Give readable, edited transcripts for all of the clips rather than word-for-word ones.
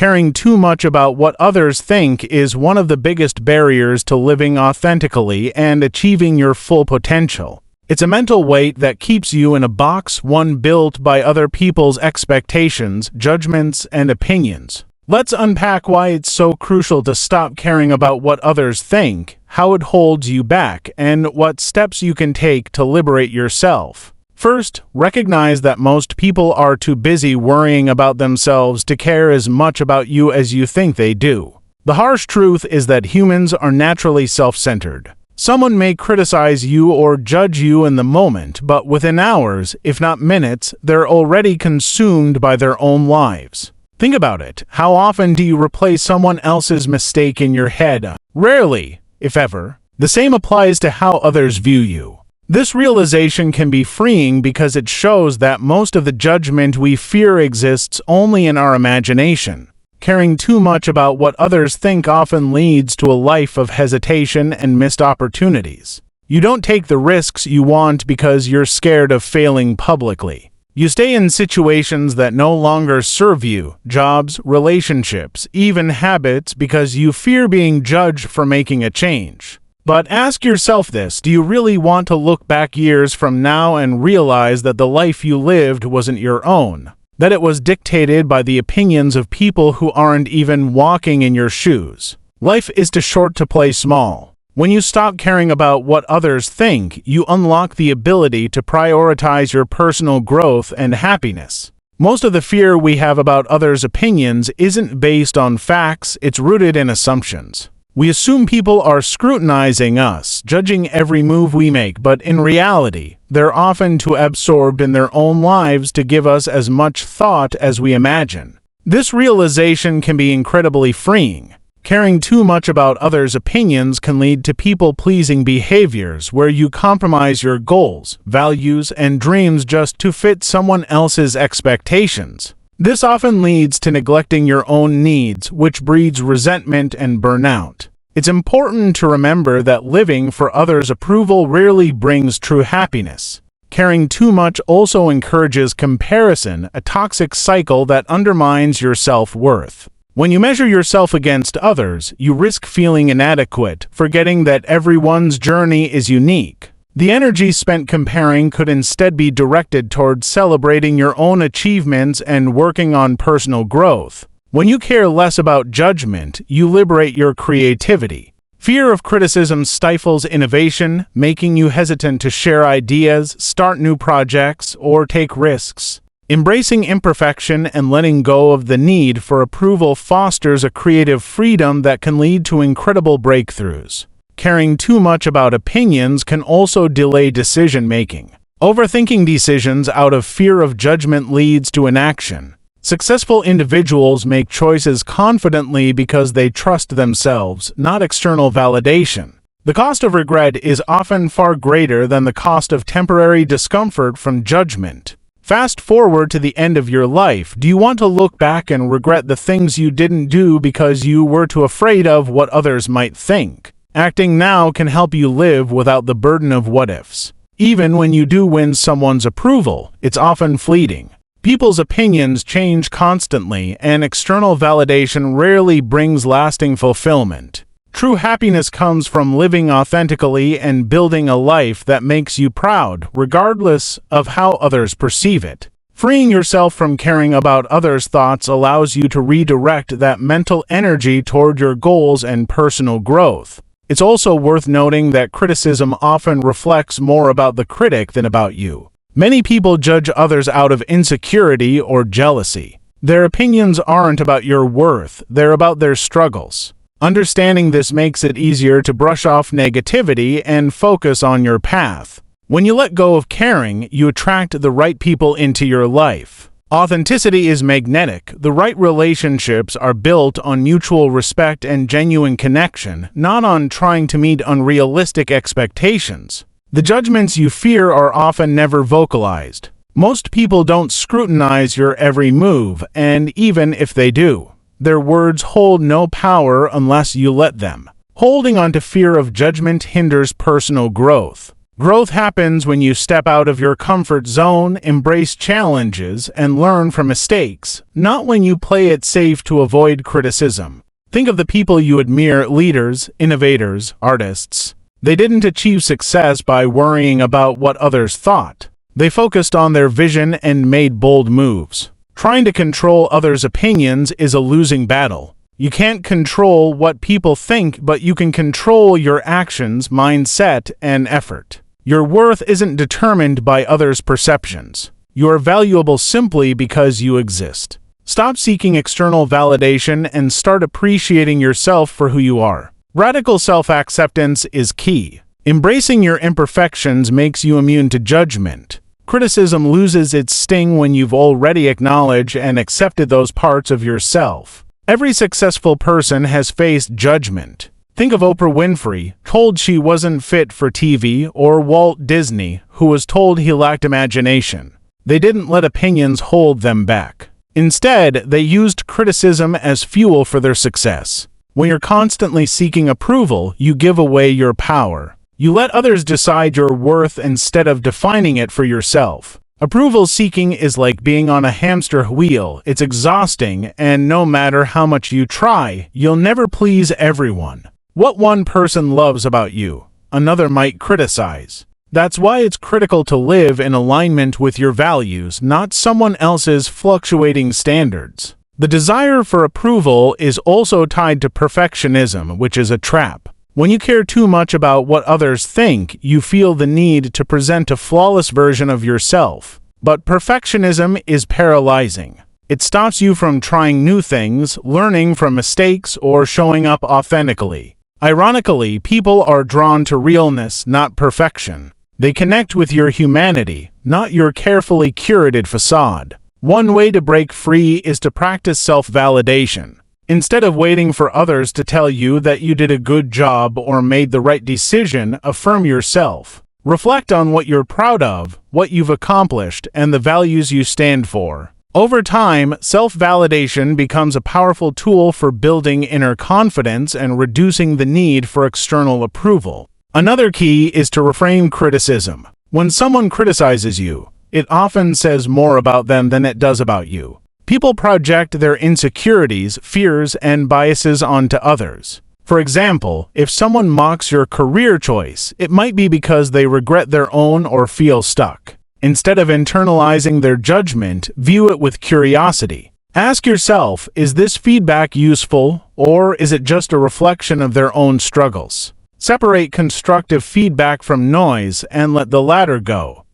Caring too much about what others think is one of the biggest barriers to living authentically and achieving your full potential. It's a mental weight that keeps you in a box, one built by other people's expectations, judgments, and opinions. Let's unpack why it's so crucial to stop caring about what others think, how it holds you back, and what steps you can take to liberate yourself. First, recognize that most people are too busy worrying about themselves to care as much about you as you think they do. The harsh truth is that humans are naturally self-centered. Someone may criticize you or judge you in the moment, but within hours, if not minutes, they're already consumed by their own lives. Think about it. How often do you replay someone else's mistake in your head? Rarely, if ever. The same applies to how others view you. This realization can be freeing because it shows that most of the judgment we fear exists only in our imagination. Caring too much about what others think often leads to a life of hesitation and missed opportunities. You don't take the risks you want because you're scared of failing publicly. You stay in situations that no longer serve you, jobs, relationships, even habits, because you fear being judged for making a change. But ask yourself this: do you really want to look back years from now and realize that the life you lived wasn't your own? That it was dictated by the opinions of people who aren't even walking in your shoes? Life is too short to play small. When you stop caring about what others think, you unlock the ability to prioritize your personal growth and happiness. Most of the fear we have about others' opinions isn't based on facts, it's rooted in assumptions. We assume people are scrutinizing us, judging every move we make, but in reality, they're often too absorbed in their own lives to give us as much thought as we imagine. This realization can be incredibly freeing. Caring too much about others' opinions can lead to people-pleasing behaviors where you compromise your goals, values, and dreams just to fit someone else's expectations. This often leads to neglecting your own needs, which breeds resentment and burnout. It's important to remember that living for others' approval rarely brings true happiness. Caring too much also encourages comparison, a toxic cycle that undermines your self-worth. When you measure yourself against others, you risk feeling inadequate, forgetting that everyone's journey is unique. The energy spent comparing could instead be directed towards celebrating your own achievements and working on personal growth. When you care less about judgment, you liberate your creativity. Fear of criticism stifles innovation, making you hesitant to share ideas, start new projects, or take risks. Embracing imperfection and letting go of the need for approval fosters a creative freedom that can lead to incredible breakthroughs. Caring too much about opinions can also delay decision-making. Overthinking decisions out of fear of judgment leads to inaction. Successful individuals make choices confidently because they trust themselves, not external validation. The cost of regret is often far greater than the cost of temporary discomfort from judgment. Fast forward to the end of your life. Do you want to look back and regret the things you didn't do because you were too afraid of what others might think? Acting now can help you live without the burden of what-ifs. Even when you do win someone's approval, it's often fleeting. People's opinions change constantly, and external validation rarely brings lasting fulfillment. True happiness comes from living authentically and building a life that makes you proud, regardless of how others perceive it. Freeing yourself from caring about others' thoughts allows you to redirect that mental energy toward your goals and personal growth. It's also worth noting that criticism often reflects more about the critic than about you. Many people judge others out of insecurity or jealousy. Their opinions aren't about your worth, they're about their struggles. Understanding this makes it easier to brush off negativity and focus on your path. When you let go of caring, you attract the right people into your life. Authenticity is magnetic. The right relationships are built on mutual respect and genuine connection, not on trying to meet unrealistic expectations. The judgments you fear are often never vocalized. Most people don't scrutinize your every move, and even if they do, their words hold no power unless you let them. Holding on to fear of judgment hinders personal growth. Growth happens when you step out of your comfort zone, embrace challenges, and learn from mistakes, not when you play it safe to avoid criticism. Think of the people you admire: leaders, innovators, artists. They didn't achieve success by worrying about what others thought. They focused on their vision and made bold moves. Trying to control others' opinions is a losing battle. You can't control what people think, but you can control your actions, mindset, and effort. Your worth isn't determined by others' perceptions. You are valuable simply because you exist. Stop seeking external validation and start appreciating yourself for who you are. Radical self-acceptance is key. Embracing your imperfections makes you immune to judgment. Criticism loses its sting when you've already acknowledged and accepted those parts of yourself. Every successful person has faced judgment. Think of Oprah Winfrey, told she wasn't fit for TV, or Walt Disney, who was told he lacked imagination. They didn't let opinions hold them back. Instead, they used criticism as fuel for their success. When you're constantly seeking approval, you give away your power. You let others decide your worth instead of defining it for yourself. Approval seeking is like being on a hamster wheel. It's exhausting, and no matter how much you try, you'll never please everyone. What one person loves about you, another might criticize. That's why it's critical to live in alignment with your values, not someone else's fluctuating standards. The desire for approval is also tied to perfectionism, which is a trap. When you care too much about what others think, you feel the need to present a flawless version of yourself. But perfectionism is paralyzing. It stops you from trying new things, learning from mistakes, or showing up authentically. Ironically, people are drawn to realness, not perfection. They connect with your humanity, not your carefully curated facade. One way to break free is to practice self-validation. Instead of waiting for others to tell you that you did a good job or made the right decision, affirm yourself. Reflect on what you're proud of, what you've accomplished, and the values you stand for. Over time, self-validation becomes a powerful tool for building inner confidence and reducing the need for external approval. Another key is to reframe criticism. When someone criticizes you, it often says more about them than it does about you. People project their insecurities, fears, and biases onto others. For example, if someone mocks your career choice, it might be because they regret their own or feel stuck. Instead of internalizing their judgment, view it with curiosity. Ask yourself, is this feedback useful, or is it just a reflection of their own struggles? Separate constructive feedback from noise and let the latter go.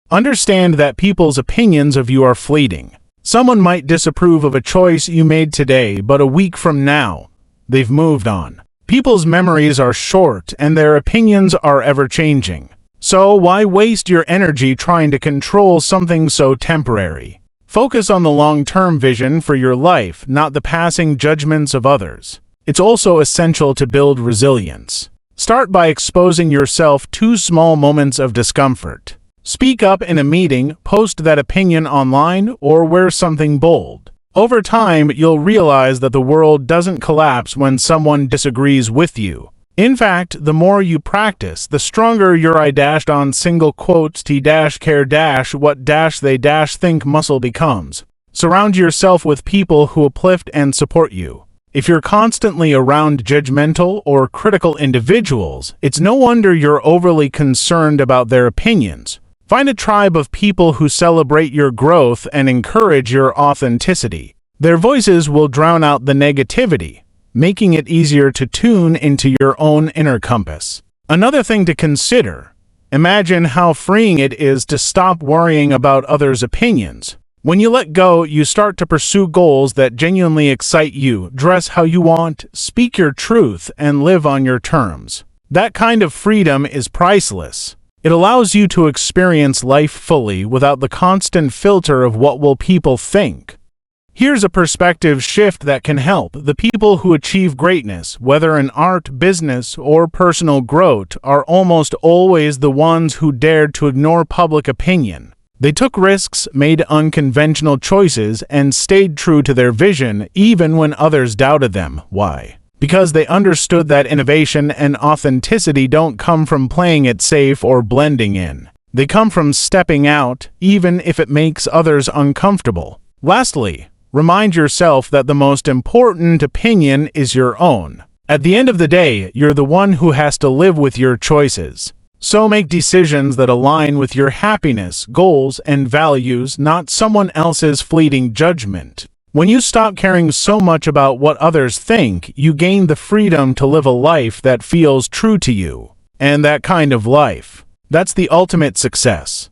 Understand that people's opinions of you are fleeting. Someone might disapprove of a choice you made today, but a week from now, they've moved on. People's memories are short, and their opinions are ever-changing. So why waste your energy trying to control something so temporary? Focus on the long-term vision for your life, not the passing judgments of others. It's also essential to build resilience. Start by exposing yourself to small moments of discomfort. Speak up in a meeting, post that opinion online, or wear something bold. Over time, you'll realize that the world doesn't collapse when someone disagrees with you. In fact, the more you practice, the stronger your I-T-care-what-they-think muscle becomes. Surround yourself with people who uplift and support you. If you're constantly around judgmental or critical individuals, it's no wonder you're overly concerned about their opinions. Find a tribe of people who celebrate your growth and encourage your authenticity. Their voices will drown out the negativity, making it easier to tune into your own inner compass. Another thing to consider: imagine how freeing it is to stop worrying about others' opinions. When you let go, you start to pursue goals that genuinely excite you, dress how you want, speak your truth, and live on your terms. That kind of freedom is priceless. It allows you to experience life fully without the constant filter of what will people think. Here's a perspective shift that can help. The people who achieve greatness, whether in art, business, or personal growth, are almost always the ones who dared to ignore public opinion. They took risks, made unconventional choices, and stayed true to their vision even when others doubted them. Why? because they understood that innovation and authenticity don't come from playing it safe or blending in. They come from stepping out, even if it makes others uncomfortable. Lastly, remind yourself that the most important opinion is your own. At the end of the day, you're the one who has to live with your choices. So make decisions that align with your happiness, goals, and values, not someone else's fleeting judgment. When you stop caring so much about what others think, you gain the freedom to live a life that feels true to you. And that kind of life, that's the ultimate success.